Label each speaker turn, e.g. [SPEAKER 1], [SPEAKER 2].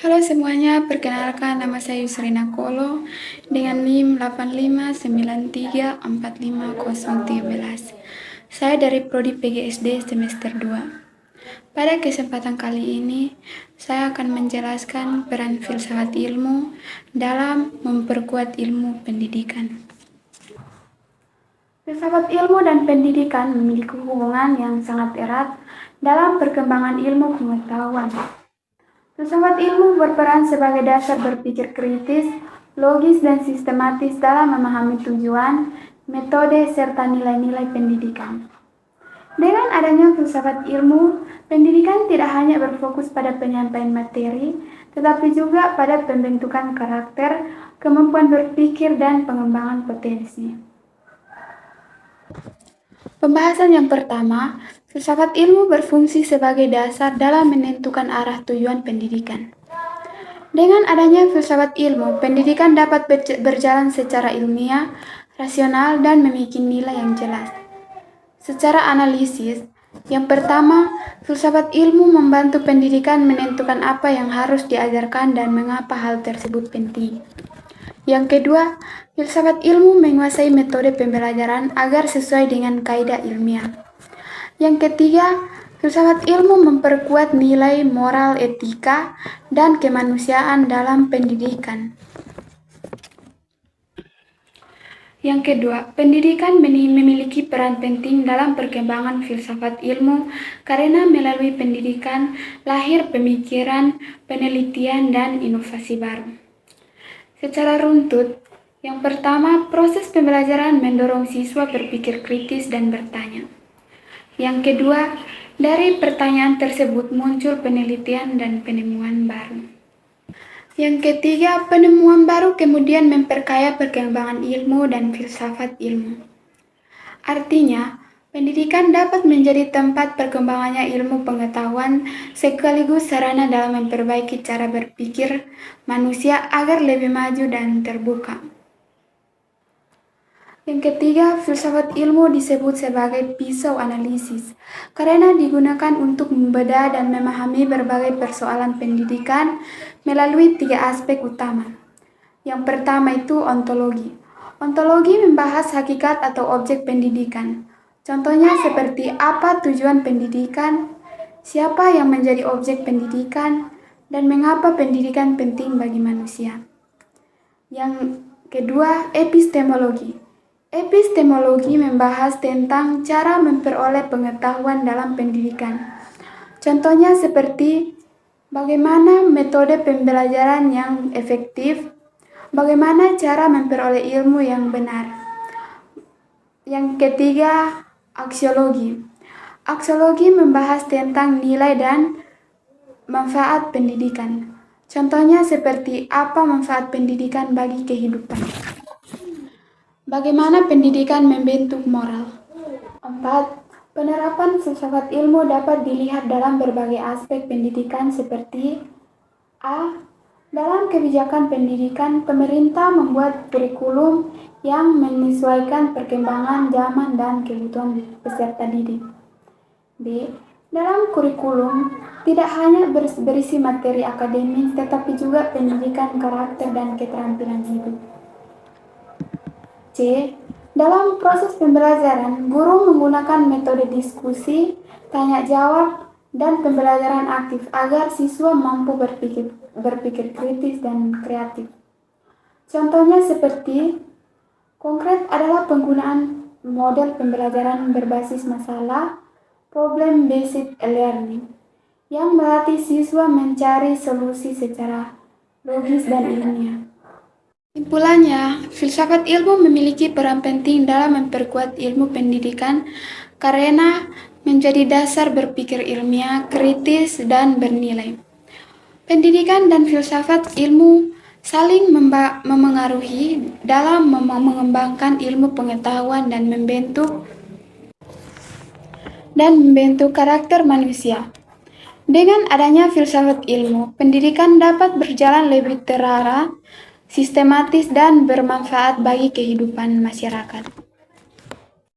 [SPEAKER 1] Halo semuanya, perkenalkan nama saya Yusrina Kolo dengan NIM 8559345013. Saya dari Prodi PGSD semester 2. Pada kesempatan kali ini, saya akan menjelaskan peran filsafat ilmu dalam memperkuat ilmu pendidikan. Filsafat ilmu dan pendidikan memiliki hubungan yang sangat erat dalam perkembangan ilmu pengetahuan. Filsafat ilmu berperan sebagai dasar berpikir kritis, logis, dan sistematis dalam memahami tujuan, metode, serta nilai-nilai pendidikan. Dengan adanya filsafat ilmu, pendidikan tidak hanya berfokus pada penyampaian materi, tetapi juga pada pembentukan karakter, kemampuan berpikir, dan pengembangan potensi. Pembahasan yang pertama, filsafat ilmu berfungsi sebagai dasar dalam menentukan arah tujuan pendidikan. Dengan adanya filsafat ilmu, pendidikan dapat berjalan secara ilmiah, rasional, dan memiliki nilai yang jelas. Secara analisis, yang pertama, filsafat ilmu membantu pendidikan menentukan apa yang harus diajarkan dan mengapa hal tersebut penting. Yang kedua, filsafat ilmu menguasai metode pembelajaran agar sesuai dengan kaidah ilmiah. Yang ketiga, filsafat ilmu memperkuat nilai moral, etika, dan kemanusiaan dalam pendidikan. Yang kedua, pendidikan memiliki peran penting dalam perkembangan filsafat ilmu karena melalui pendidikan lahir pemikiran, penelitian, dan inovasi baru. Secara runtut, yang pertama, proses pembelajaran mendorong siswa berpikir kritis dan bertanya. Yang kedua, dari pertanyaan tersebut muncul penelitian dan penemuan baru. Yang ketiga, penemuan baru kemudian memperkaya perkembangan ilmu dan filsafat ilmu. Artinya, pendidikan dapat menjadi tempat perkembangannya ilmu pengetahuan sekaligus sarana dalam memperbaiki cara berpikir manusia agar lebih maju dan terbuka. Yang ketiga, filsafat ilmu disebut sebagai pisau analisis karena digunakan untuk membedah dan memahami berbagai persoalan pendidikan melalui 3 aspek utama. Yang pertama itu ontologi. Ontologi membahas hakikat atau objek pendidikan. Contohnya seperti apa tujuan pendidikan, siapa yang menjadi objek pendidikan, dan mengapa pendidikan penting bagi manusia. Yang kedua, epistemologi. Epistemologi membahas tentang cara memperoleh pengetahuan dalam pendidikan. Contohnya seperti bagaimana metode pembelajaran yang efektif, bagaimana cara memperoleh ilmu yang benar. Yang ketiga, aksiologi. Aksiologi membahas tentang nilai dan manfaat pendidikan. Contohnya seperti apa manfaat pendidikan bagi kehidupan. Bagaimana pendidikan membentuk moral. 4. Penerapan filsafat ilmu dapat dilihat dalam berbagai aspek pendidikan seperti A. Dalam kebijakan pendidikan, pemerintah membuat kurikulum yang menyesuaikan perkembangan zaman dan kebutuhan peserta didik. B. Dalam kurikulum, tidak hanya berisi materi akademis, tetapi juga pendidikan karakter dan keterampilan hidup. C. Dalam proses pembelajaran, guru menggunakan metode diskusi, tanya jawab, dan pembelajaran aktif agar siswa mampu berpikir kritis dan kreatif. Contohnya seperti konkret adalah penggunaan model pembelajaran berbasis masalah, problem-based learning, yang melatih siswa mencari solusi secara logis dan ilmiah. Kesimpulannya, filsafat ilmu memiliki peran penting dalam memperkuat ilmu pendidikan karena menjadi dasar berpikir ilmiah, kritis, dan bernilai. Pendidikan dan filsafat ilmu saling memengaruhi dalam mengembangkan ilmu pengetahuan dan membentuk karakter manusia. Dengan adanya filsafat ilmu, pendidikan dapat berjalan lebih terarah, sistematis, dan bermanfaat bagi kehidupan masyarakat.